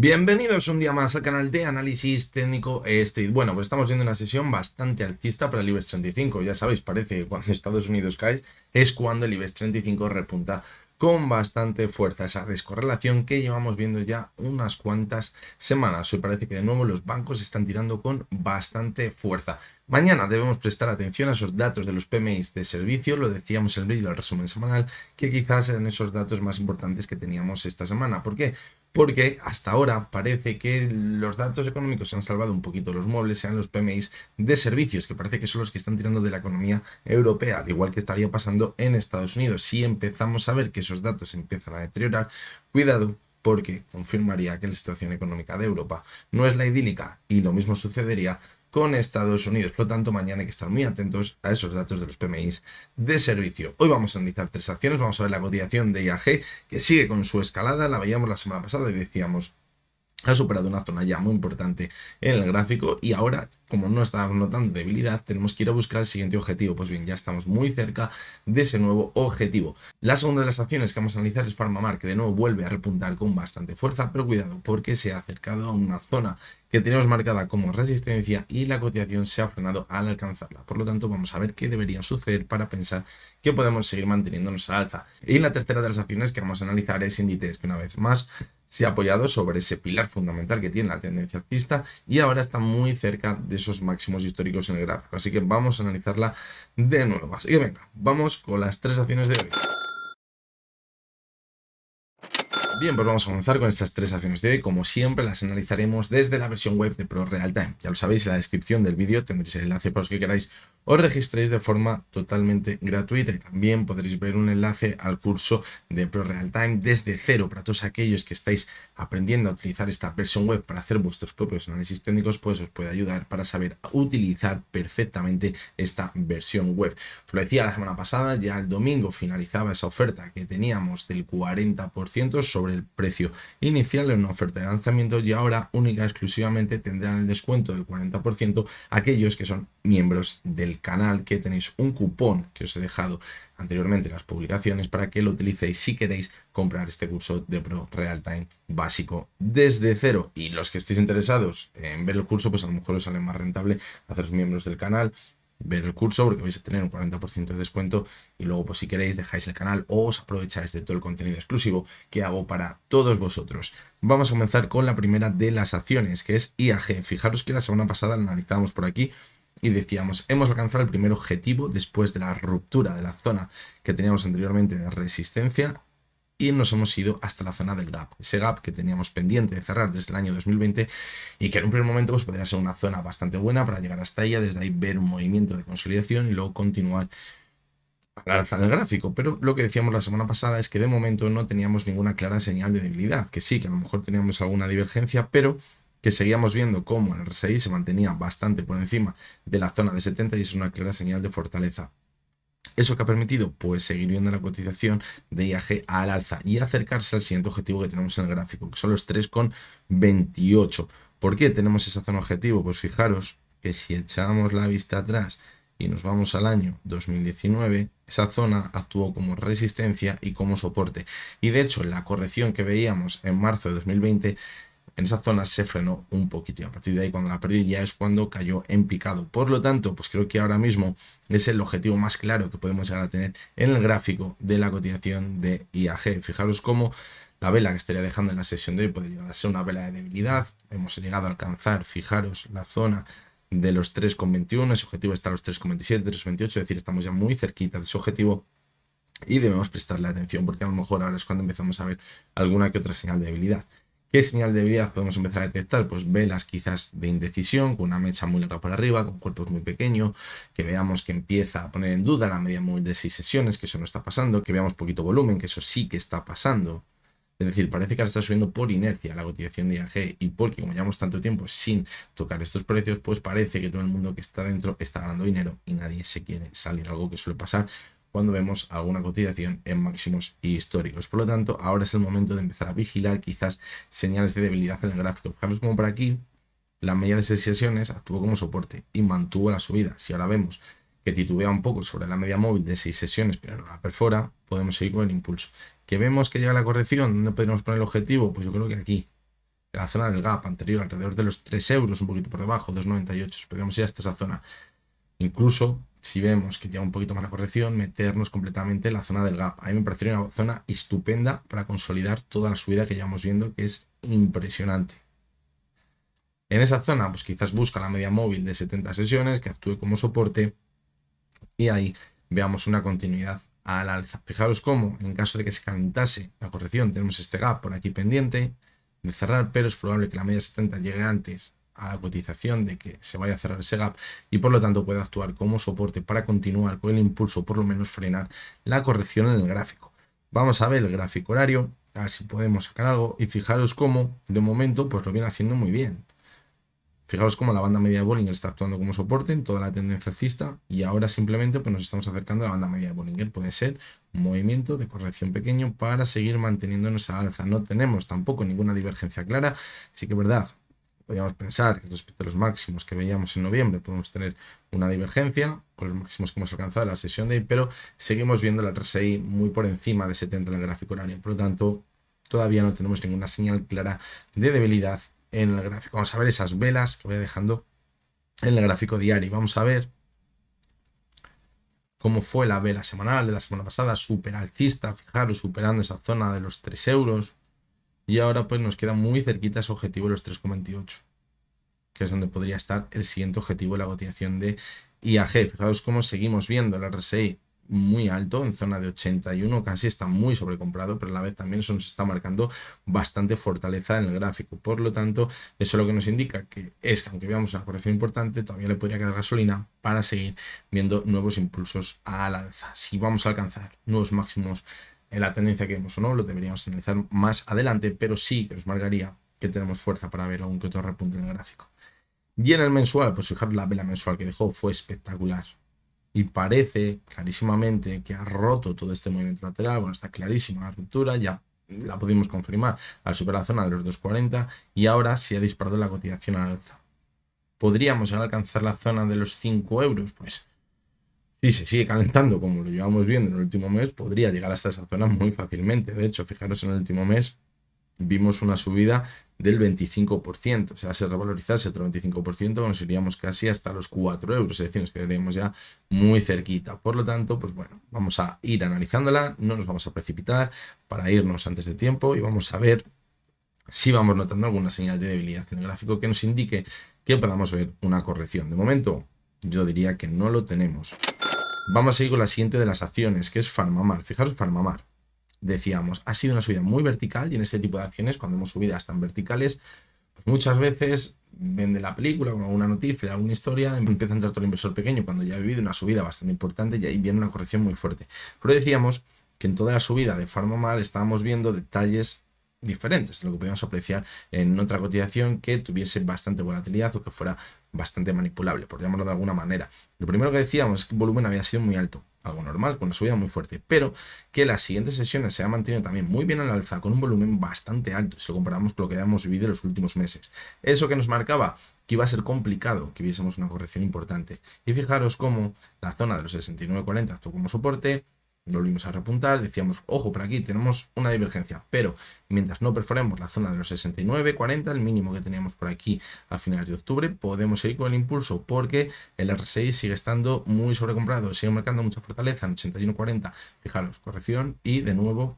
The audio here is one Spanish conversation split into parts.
Bienvenidos un día más al canal de análisis técnico Street. Bueno, pues estamos viendo una sesión bastante alcista para el IBEX 35. Ya sabéis, parece que cuando Estados Unidos cae es cuando el IBEX 35 repunta con bastante fuerza. Esa descorrelación que llevamos viendo ya unas cuantas semanas. Hoy parece que de nuevo los bancos están tirando con bastante fuerza. Mañana debemos prestar atención a esos datos de los PMIs de servicio. Lo decíamos en el vídeo del resumen semanal, que quizás eran esos datos más importantes que teníamos esta semana. ¿Por qué? Porque hasta ahora parece que los datos económicos han salvado un poquito los muebles, sean los PMIs de servicios, que parece que son los que están tirando de la economía europea, al igual que estaría pasando en Estados Unidos. Si empezamos a ver que esos datos empiezan a deteriorar, cuidado, porque confirmaría que la situación económica de Europa no es la idílica, y lo mismo sucedería con Estados Unidos. Por lo tanto, mañana hay que estar muy atentos a esos datos de los PMIs de servicio. Hoy vamos a analizar tres acciones. Vamos a ver la cotización de IAG, que sigue con su escalada. La veíamos la semana pasada y decíamos, ha superado una zona ya muy importante en el gráfico y ahora, como no estábamos notando debilidad, tenemos que ir a buscar el siguiente objetivo. Pues bien, ya estamos muy cerca de ese nuevo objetivo. La segunda de las acciones que vamos a analizar es PharmaMar, que de nuevo vuelve a repuntar con bastante fuerza, pero cuidado porque se ha acercado a una zona que tenemos marcada como resistencia y la cotización se ha frenado al alcanzarla. Por lo tanto, vamos a ver qué debería suceder para pensar que podemos seguir manteniéndonos al alza. Y la tercera de las acciones que vamos a analizar es Inditex, que una vez más se ha apoyado sobre ese pilar fundamental que tiene la tendencia alcista y ahora está muy cerca de esos máximos históricos en el gráfico. Así que vamos a analizarla de nuevo. Así que venga, vamos con las tres acciones de hoy. Bien, pues vamos a comenzar con estas tres acciones de hoy. Como siempre, las analizaremos desde la versión web de Pro Real Time. Ya lo sabéis, en la descripción del vídeo tendréis el enlace para los que queráis os registréis de forma totalmente gratuita y también podréis ver un enlace al curso de Pro Real Time desde cero para todos aquellos que estáis aprendiendo a utilizar esta versión web para hacer vuestros propios análisis técnicos, pues os puede ayudar para saber utilizar perfectamente esta versión web. Os lo decía la semana pasada, ya el domingo finalizaba esa oferta que teníamos del 40% sobre el precio inicial en una oferta de lanzamiento y ahora única y exclusivamente tendrán el descuento del 40% aquellos que son miembros del canal, que tenéis un cupón que os he dejado anteriormente en las publicaciones para que lo utilicéis si queréis comprar este curso de Pro Real Time básico desde cero. Y los que estéis interesados en ver el curso, pues a lo mejor os sale más rentable haceros miembros del canal, ver el curso porque vais a tener un 40% de descuento y luego pues si queréis dejáis el canal o os aprovecháis de todo el contenido exclusivo que hago para todos vosotros. Vamos a comenzar con la primera de las acciones, que es IAG. Fijaros que la semana pasada la analizábamos por aquí y decíamos, hemos alcanzado el primer objetivo después de la ruptura de la zona que teníamos anteriormente de resistencia y nos hemos ido hasta la zona del gap, ese gap que teníamos pendiente de cerrar desde el año 2020 y que en un primer momento pues podría ser una zona bastante buena para llegar hasta ella, desde ahí ver un movimiento de consolidación y luego continuar al alza del gráfico. Pero lo que decíamos la semana pasada es que de momento no teníamos ninguna clara señal de debilidad, que sí, que a lo mejor teníamos alguna divergencia, pero que seguíamos viendo cómo el RSI se mantenía bastante por encima de la zona de 70 y es una clara señal de fortaleza. ¿Eso que ha permitido? Pues seguir viendo la cotización de IAG al alza y acercarse al siguiente objetivo que tenemos en el gráfico, que son los 3,28. ¿Por qué tenemos esa zona objetivo? Pues fijaros que si echamos la vista atrás y nos vamos al año 2019, esa zona actuó como resistencia y como soporte. Y de hecho, la corrección que veíamos en marzo de 2020, en esa zona se frenó un poquito y a partir de ahí cuando la perdió ya es cuando cayó en picado. Por lo tanto, pues creo que ahora mismo es el objetivo más claro que podemos llegar a tener en el gráfico de la cotización de IAG. Fijaros cómo la vela que estaría dejando en la sesión de hoy puede llegar a ser una vela de debilidad. Hemos llegado a alcanzar, fijaros, la zona de los 3,21, ese objetivo está a los 3,27, 3,28, es decir, estamos ya muy cerquita de ese objetivo y debemos prestarle atención porque a lo mejor ahora es cuando empezamos a ver alguna que otra señal de debilidad. ¿Qué señal de debilidad podemos empezar a detectar? Pues velas quizás de indecisión, con una mecha muy larga por arriba, con cuerpos muy pequeños, que veamos que empieza a poner en duda la media móvil de 6 sesiones, que eso no está pasando, que veamos poquito volumen, que eso sí que está pasando. Es decir, parece que ahora está subiendo por inercia la cotización de IAG y porque como llevamos tanto tiempo sin tocar estos precios, pues parece que todo el mundo que está dentro está ganando dinero y nadie se quiere salir, algo que suele pasar cuando vemos alguna cotización en máximos históricos. Por lo tanto, ahora es el momento de empezar a vigilar quizás señales de debilidad en el gráfico. Fijaros como por aquí la media de 6 sesiones actuó como soporte y mantuvo la subida. Si ahora vemos que titubea un poco sobre la media móvil de 6 sesiones pero no la perfora, podemos seguir con el impulso. ¿Que vemos que llega la corrección? ¿Dónde podemos poner el objetivo? Pues yo creo que aquí. la zona del gap anterior, alrededor de los 3 euros, un poquito por debajo, 2,98. Podríamos ir hasta esa zona. Incluso, si vemos que lleva un poquito más la corrección, meternos completamente en la zona del gap. A mí me parecería una zona estupenda para consolidar toda la subida que llevamos viendo, que es impresionante. En esa zona, pues quizás busca la media móvil de 70 sesiones, que actúe como soporte, y ahí veamos una continuidad al alza. Fijaros cómo, en caso de que se calentase la corrección, tenemos este gap por aquí pendiente de cerrar, pero es probable que la media 70 llegue antes a la cotización de que se vaya a cerrar ese gap y por lo tanto puede actuar como soporte para continuar con el impulso, por lo menos frenar la corrección en el gráfico. Vamos a ver el gráfico horario, a ver si podemos sacar algo, y fijaros cómo de momento pues lo viene haciendo muy bien. Fijaros cómo la banda media de Bollinger está actuando como soporte en toda la tendencia alcista y ahora simplemente pues, nos estamos acercando a la banda media de Bollinger. Puede ser un movimiento de corrección pequeño para seguir manteniéndonos a alza. No tenemos tampoco ninguna divergencia clara. Sí que es verdad, podríamos pensar que respecto a los máximos que veíamos en noviembre podemos tener una divergencia con los máximos que hemos alcanzado en la sesión de hoy, pero seguimos viendo la RSI muy por encima de 70 en el gráfico horario. Por lo tanto, todavía no tenemos ninguna señal clara de debilidad en el gráfico. Vamos a ver esas velas que voy dejando en el gráfico diario. Vamos a ver cómo fue la vela semanal de la semana pasada, súper alcista, fijaros, superando esa zona de los 3 euros. Y ahora pues nos queda muy cerquita ese objetivo de los 3,28, que es donde podría estar el siguiente objetivo de la cotización de IAG. Fijaos cómo seguimos viendo el RSI muy alto, en zona de 81, casi está muy sobrecomprado, pero a la vez también eso nos está marcando bastante fortaleza en el gráfico. Por lo tanto, eso lo que nos indica que es que aunque veamos una corrección importante, todavía le podría quedar gasolina para seguir viendo nuevos impulsos al alza. Si vamos a alcanzar nuevos máximos en la tendencia que vemos o no, lo deberíamos analizar más adelante, pero sí que nos marcaría que tenemos fuerza para ver algún que otro repunte en el gráfico. Y en el mensual, pues fijaros, la vela mensual que dejó fue espectacular. Y parece clarísimamente que ha roto todo este movimiento lateral. Bueno, está clarísima la ruptura, ya la pudimos confirmar al superar la zona de los 2,40 y ahora se ha disparado la cotización al alza. ¿Podríamos alcanzar la zona de los 5 euros? Pues si se sigue calentando como lo llevamos viendo en el último mes, podría llegar hasta esa zona muy fácilmente. De hecho, fijaros, en el último mes vimos una subida del 25%, o sea, se revalorizase otro 25%, nos iríamos casi hasta los 4 euros, es decir, nos quedaríamos ya muy cerquita. Por lo tanto, pues bueno, vamos a ir analizándola, no nos vamos a precipitar para irnos antes de tiempo y vamos a ver si vamos notando alguna señal de debilidad en el gráfico que nos indique que podamos ver una corrección. De momento, yo diría que no lo tenemos. Vamos a seguir con la siguiente de las acciones, que es Farmamar. Fijaros, Farmamar. Decíamos, ha sido una subida muy vertical y en este tipo de acciones, cuando hemos subidas tan verticales, pues muchas veces vende la película con alguna noticia, alguna historia, empieza a entrar todo el inversor pequeño cuando ya ha vivido una subida bastante importante y ahí viene una corrección muy fuerte. Pero decíamos que en toda la subida de Farmamar estábamos viendo detalles diferentes de lo que podíamos apreciar en otra cotización que tuviese bastante volatilidad o que fuera bastante manipulable, por llamarlo de alguna manera. Lo primero que decíamos es que el volumen había sido muy alto, algo normal, con una subida muy fuerte, pero que las siguientes sesiones se ha mantenido también muy bien al alza, con un volumen bastante alto, si lo comparamos con lo que habíamos vivido en los últimos meses. Eso que nos marcaba que iba a ser complicado que viésemos una corrección importante. Y fijaros cómo la zona de los 69,40 actuó como soporte, volvimos a repuntar, decíamos, ojo, por aquí tenemos una divergencia, pero mientras no perforemos la zona de los 69,40, el mínimo que teníamos por aquí a finales de octubre, podemos seguir con el impulso porque el RSI sigue estando muy sobrecomprado, sigue marcando mucha fortaleza en 81,40, fijaros, corrección y de nuevo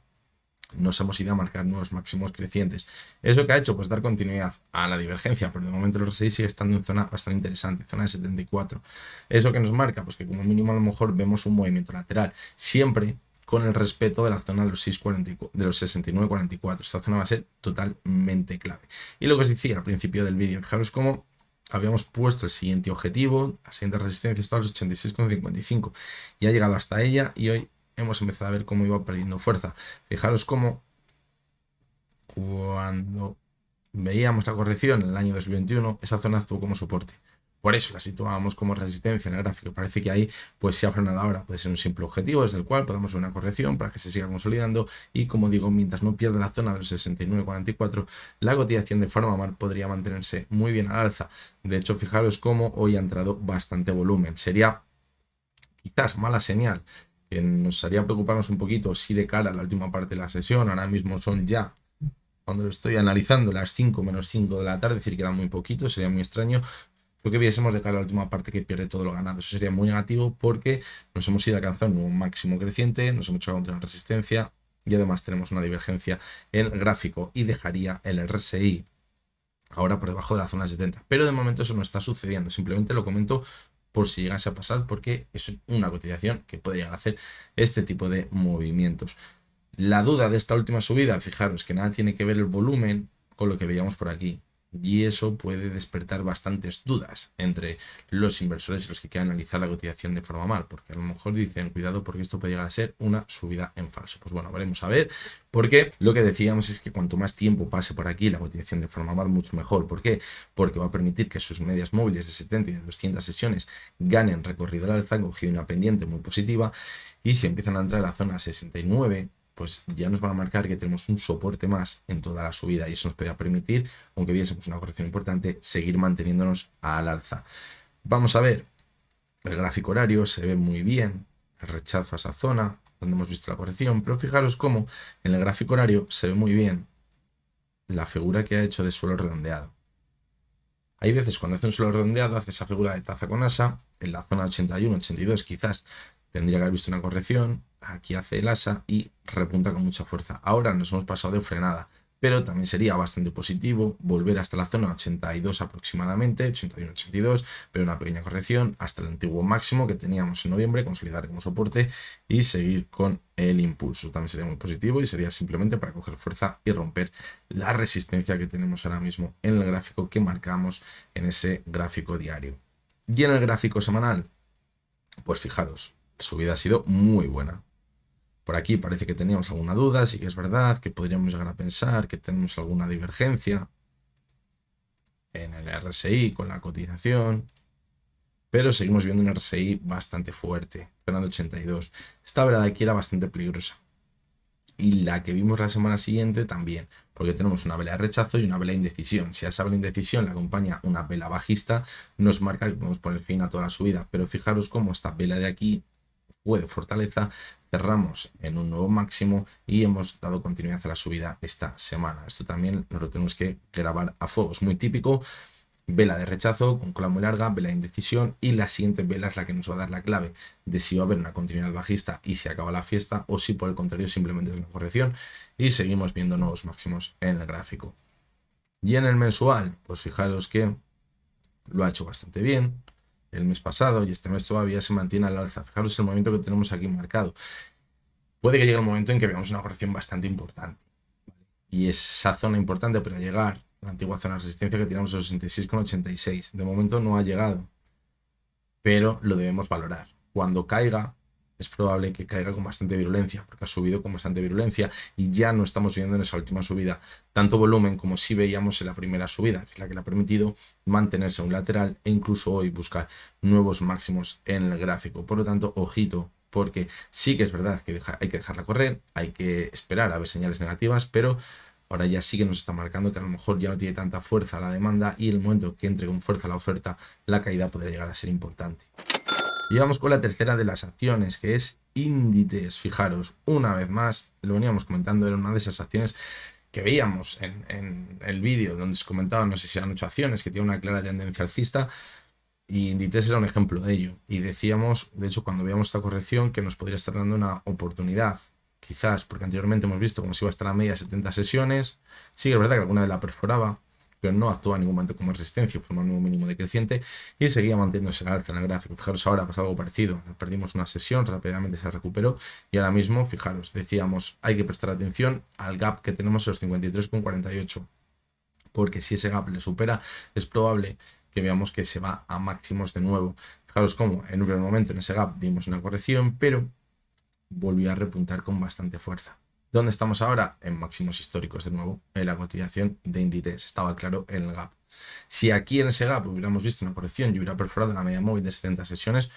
nos hemos ido a marcar nuevos máximos crecientes. ¿Eso que ha hecho? Pues dar continuidad a la divergencia, pero de momento el RSI sigue estando en zona bastante interesante, zona de 74. ¿Eso que nos marca? Pues que como mínimo a lo mejor vemos un movimiento lateral, siempre con el respeto de la zona de los 69,44. Esta zona va a ser totalmente clave. Y lo que os decía al principio del vídeo, fijaros cómo habíamos puesto el siguiente objetivo, la siguiente resistencia está a los 86,55 y ha llegado hasta ella y hoy hemos empezado a ver cómo iba perdiendo fuerza. Fijaros cómo cuando veíamos la corrección en el año 2021, esa zona actuó como soporte. Por eso la situábamos como resistencia en el gráfico. Parece que ahí pues se ha frenado ahora. Puede ser un simple objetivo desde el cual podemos ver una corrección para que se siga consolidando. Y como digo, mientras no pierda la zona de los 69,44, la cotización de Farmamar podría mantenerse muy bien al alza. De hecho, fijaros cómo hoy ha entrado bastante volumen. Sería quizás mala señal, que nos haría preocuparnos un poquito si de cara a la última parte de la sesión, ahora mismo son ya cuando lo estoy analizando, las 5 menos 5 de la tarde, es decir, queda muy poquito, sería muy extraño lo que viésemos de cara a la última parte que pierde todo lo ganado. Eso sería muy negativo porque nos hemos ido alcanzando un máximo creciente, nos hemos hecho contra una resistencia y además tenemos una divergencia en el gráfico y dejaría el RSI ahora por debajo de la zona 70. Pero de momento eso no está sucediendo, simplemente lo comento por si llegase a pasar porque es una cotización que puede llegar a hacer este tipo de movimientos. La duda de esta última subida, fijaros que nada tiene que ver el volumen con lo que veíamos por aquí. Y eso puede despertar bastantes dudas entre los inversores y los que quieran analizar la cotización de forma mal, porque a lo mejor dicen, cuidado porque esto puede llegar a ser una subida en falso. Pues bueno, veremos a ver, porque lo que decíamos es que cuanto más tiempo pase por aquí la cotización de forma mal, mucho mejor. ¿Por qué? Porque va a permitir que sus medias móviles de 70 y de 200 sesiones ganen recorrido al alza, han cogido una pendiente muy positiva, y si empiezan a entrar a la zona 69, pues ya nos van a marcar que tenemos un soporte más en toda la subida y eso nos podría permitir, aunque viésemos una corrección importante, seguir manteniéndonos al alza. Vamos a ver, el gráfico horario se ve muy bien, el rechazo a esa zona donde hemos visto la corrección, pero fijaros cómo en el gráfico horario se ve muy bien la figura que ha hecho de suelo redondeado. Hay veces cuando hace un suelo redondeado, hace esa figura de taza con asa, en la zona 81, 82 quizás tendría que haber visto una corrección, aquí hace el asa y repunta con mucha fuerza. Ahora nos hemos pasado de frenada, pero también sería bastante positivo volver hasta la zona 82 aproximadamente, 81, 82, pero una pequeña corrección hasta el antiguo máximo que teníamos en noviembre, consolidar como soporte y seguir con el impulso. También sería muy positivo y sería simplemente para coger fuerza y romper la resistencia que tenemos ahora mismo en el gráfico que marcamos en ese gráfico diario. Y en el gráfico semanal, pues fijaros, la subida ha sido muy buena. Por aquí parece que teníamos alguna duda, sí que es verdad que podríamos llegar a pensar que tenemos alguna divergencia en el RSI con la cotización, pero seguimos viendo un RSI bastante fuerte, zona de 82. Esta vela de aquí era bastante peligrosa. Y la que vimos la semana siguiente también, porque tenemos una vela de rechazo y una vela de indecisión. Si a esa vela de indecisión le acompaña una vela bajista, nos marca que podemos poner fin a toda la subida. Pero fijaros cómo esta vela de aquí fue de fortaleza, cerramos en un nuevo máximo y hemos dado continuidad a la subida esta semana. Esto también nos lo tenemos que grabar a fuego. Es muy típico. Vela de rechazo con cola muy larga, vela de indecisión y la siguiente vela es la que nos va a dar la clave de si va a haber una continuidad bajista y se acaba la fiesta o si por el contrario simplemente es una corrección y seguimos viendo nuevos máximos en el gráfico. Y en el mensual, pues fijaros que lo ha hecho bastante bien el mes pasado y este mes todavía se mantiene al alza. Fijaros el movimiento que tenemos aquí marcado. Puede que llegue el momento en que veamos una corrección bastante importante y esa zona importante para llegar, la antigua zona de resistencia que tiramos a 66,86. De momento no ha llegado, pero lo debemos valorar. Cuando caiga, es probable que caiga con bastante virulencia, porque ha subido con bastante virulencia y ya no estamos viendo en esa última subida tanto volumen como si veíamos en la primera subida, que es la que le ha permitido mantenerse a un lateral e incluso hoy buscar nuevos máximos en el gráfico. Por lo tanto, ojito, porque sí que es verdad que hay que dejarla correr, hay que esperar a ver señales negativas, pero ahora ya sí que nos está marcando que a lo mejor ya no tiene tanta fuerza la demanda y el momento que entre con fuerza la oferta, la caída podría llegar a ser importante. Y vamos con la tercera de las acciones, que es Inditex. Fijaros, una vez más, lo veníamos comentando, era una de esas acciones que veíamos en el vídeo donde se comentaba, no sé si eran 8 acciones, que tiene una clara tendencia alcista, y Inditex era un ejemplo de ello. Y decíamos, de hecho, cuando veíamos esta corrección, que nos podría estar dando una oportunidad. Quizás, porque anteriormente hemos visto cómo se iba a estar a media 70 sesiones. Sí que es verdad que alguna vez la perforaba, pero no actúa en ningún momento como resistencia, forma un nuevo mínimo decreciente y seguía manteniéndose al alza en el gráfico. Fijaros, ahora ha pasado algo parecido. Perdimos una sesión, rápidamente se recuperó y ahora mismo, fijaros, decíamos, hay que prestar atención al gap que tenemos en los 53,48, porque si ese gap le supera, es probable que veamos que se va a máximos de nuevo. Fijaros cómo en un primer momento en ese gap vimos una corrección, pero volvió a repuntar con bastante fuerza. ¿Dónde estamos ahora? En máximos históricos de nuevo, en la cotización de Inditex. Estaba claro en el gap. Si aquí en ese gap hubiéramos visto una corrección y hubiera perforado la media móvil de 70 sesiones,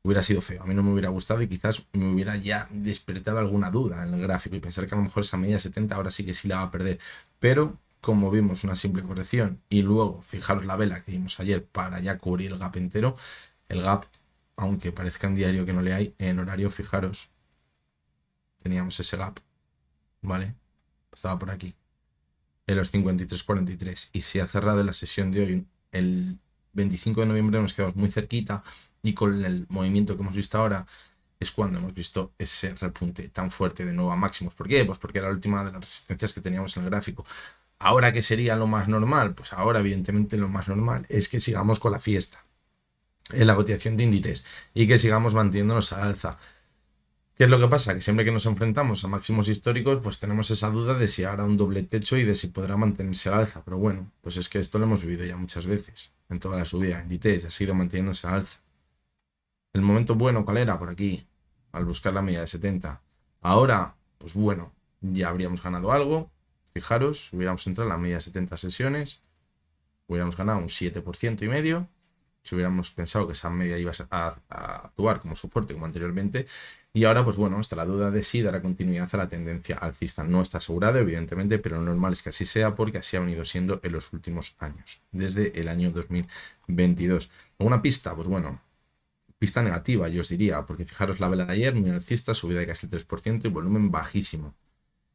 hubiera sido feo. A mí no me hubiera gustado y quizás me hubiera ya despertado alguna duda en el gráfico y pensar que a lo mejor esa media 70 ahora sí que sí la va a perder. Pero como vimos una simple corrección y luego fijaros la vela que vimos ayer para ya cubrir el gap entero, el gap, aunque parezca en diario que no le hay, en horario, fijaros, teníamos ese gap, ¿vale? Estaba por aquí. en los 53.43 y se ha cerrado en la sesión de hoy el 25 de noviembre, nos quedamos muy cerquita y con el movimiento que hemos visto ahora es cuando hemos visto ese repunte tan fuerte de nuevo a máximos. ¿Por qué? Pues porque era la última de las resistencias que teníamos en el gráfico. ¿Ahora qué sería lo más normal? Pues ahora evidentemente lo más normal es que sigamos con la fiesta en la cotización de índices y que sigamos manteniéndonos al alza. ¿Qué es lo que pasa? Que siempre que nos enfrentamos a máximos históricos, pues tenemos esa duda de si hará un doble techo y de si podrá mantenerse al alza. Pero bueno, pues es que esto lo hemos vivido ya muchas veces. En toda la subida, en Inditex ha sido manteniéndose al alza. El momento bueno, ¿cuál era? Por aquí, al buscar la media de 70. Ahora, pues bueno, ya habríamos ganado algo. Fijaros, si hubiéramos entrado en la media de 70 sesiones, hubiéramos ganado un 7,5%. Si hubiéramos pensado que esa media iba a actuar como soporte como anteriormente. Y ahora, pues bueno, está la duda de si dará continuidad a la tendencia alcista. No está asegurado, evidentemente, pero lo normal es que así sea porque así ha venido siendo en los últimos años, desde el año 2022. ¿Alguna pista? Pues bueno, pista negativa, yo os diría, porque fijaros la vela de ayer, muy alcista, subida de casi el 3% y volumen bajísimo.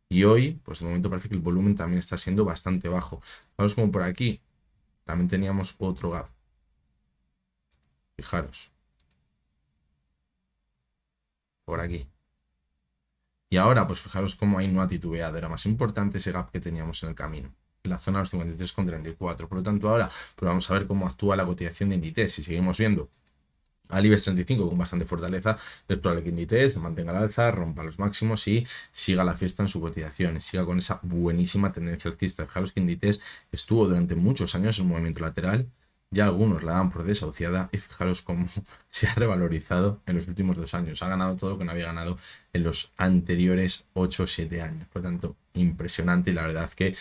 Y hoy, pues de momento parece que el volumen también está siendo bastante bajo. Vamos como por aquí, también teníamos otro gap. Fijaros. Por aquí. Y ahora, pues fijaros cómo ahí no ha titubeado. Era más importante ese gap que teníamos en el camino. En la zona de los 53,34. Por lo tanto, ahora pues vamos a ver cómo actúa la cotización de Inditex. Si seguimos viendo al IBEX 35 con bastante fortaleza, es probable que Inditex se mantenga al alza, rompa los máximos y siga la fiesta en su cotización y siga con esa buenísima tendencia alcista. Fijaros que Inditex estuvo durante muchos años en un movimiento lateral. Ya algunos la dan por desahuciada y fijaros cómo se ha revalorizado en los últimos 2 años. Ha ganado todo lo que no había ganado en los anteriores 8 o 7 años. Por lo tanto, impresionante y la verdad que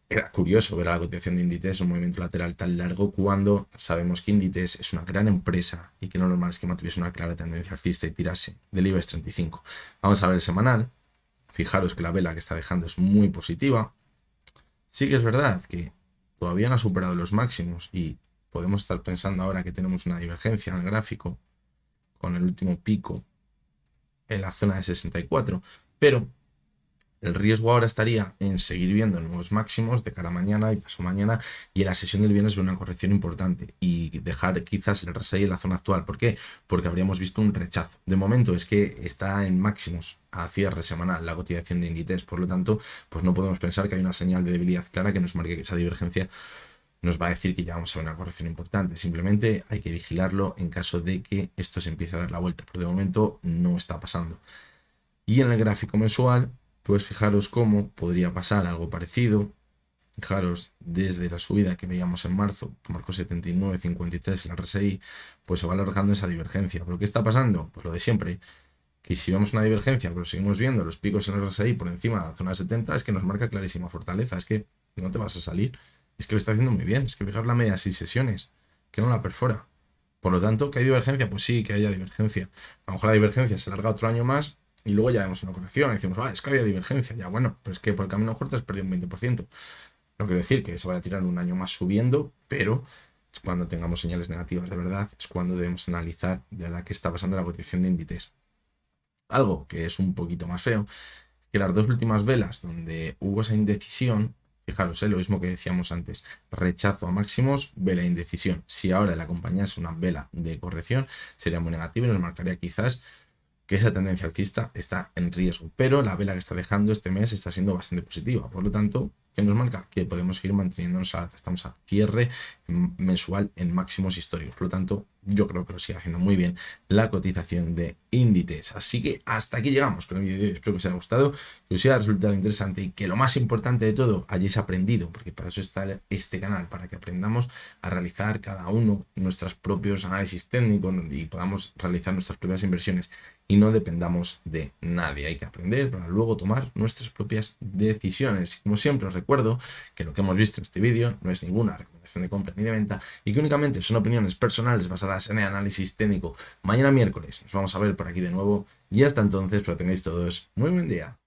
era curioso ver a la cotización de Inditex un movimiento lateral tan largo cuando sabemos que Inditex es una gran empresa y que lo normal es que mantuviese una clara tendencia alcista y tirase del IBEX 35. Vamos a ver el semanal. Fijaros que la vela que está dejando es muy positiva. Sí que es verdad que todavía no ha superado los máximos y podemos estar pensando ahora que tenemos una divergencia en el gráfico con el último pico en la zona de 64, pero el riesgo ahora estaría en seguir viendo nuevos máximos de cara a mañana y pasado mañana y en la sesión del viernes ver una corrección importante y dejar quizás el RSI en la zona actual. ¿Por qué? Porque habríamos visto un rechazo. De momento es que está en máximos a cierre semanal la cotización de Inditex, por lo tanto, pues no podemos pensar que hay una señal de debilidad clara que nos marque que esa divergencia nos va a decir que ya vamos a ver una corrección importante. Simplemente hay que vigilarlo en caso de que esto se empiece a dar la vuelta, pero de momento no está pasando. Y en el gráfico mensual, pues fijaros cómo podría pasar algo parecido. Fijaros, desde la subida que veíamos en marzo, que marcó 79,53 en la RSI, pues se va alargando esa divergencia. ¿Pero qué está pasando? Pues lo de siempre, que si vemos una divergencia, pero seguimos viendo los picos en el RSI por encima de la zona 70, es que nos marca clarísima fortaleza, es que no te vas a salir, es que lo está haciendo muy bien, es que fijar la media 6 sesiones, que no la perfora. Por lo tanto, ¿que hay divergencia? Pues sí, que haya divergencia. A lo mejor la divergencia se alarga otro año más y luego ya vemos una corrección y decimos, es que había divergencia. Ya bueno, pero es que por el camino corto has perdido un 20%. No quiero decir que se vaya a tirar un año más subiendo, pero cuando tengamos señales negativas de verdad es cuando debemos analizar de verdad qué está pasando en la cotización de Inditex. Algo que es un poquito más feo, que las dos últimas velas donde hubo esa indecisión, fijaros, lo mismo que decíamos antes, rechazo a máximos, vela indecisión. Si ahora le acompañase una vela de corrección, sería muy negativo y nos marcaría quizás que esa tendencia alcista está en riesgo, pero la vela que está dejando este mes está siendo bastante positiva, por lo tanto, ¿qué nos marca? Que podemos seguir manteniéndonos al alza, estamos a cierre mensual en máximos históricos, por lo tanto, yo creo que lo sigue haciendo muy bien la cotización de Inditex. Así que hasta aquí llegamos con el vídeo de hoy, espero que os haya gustado, que os haya resultado interesante y que lo más importante de todo hayáis aprendido, porque para eso está este canal, para que aprendamos a realizar cada uno nuestros propios análisis técnicos y podamos realizar nuestras propias inversiones y no dependamos de nadie. Hay que aprender para luego tomar nuestras propias decisiones. Como siempre os recuerdo que lo que hemos visto en este vídeo no es ninguna recomendación de compra ni de venta y que únicamente son opiniones personales basadas en el análisis técnico. Mañana miércoles nos vamos a ver por aquí de nuevo y hasta entonces, pero tengáis todos muy buen día.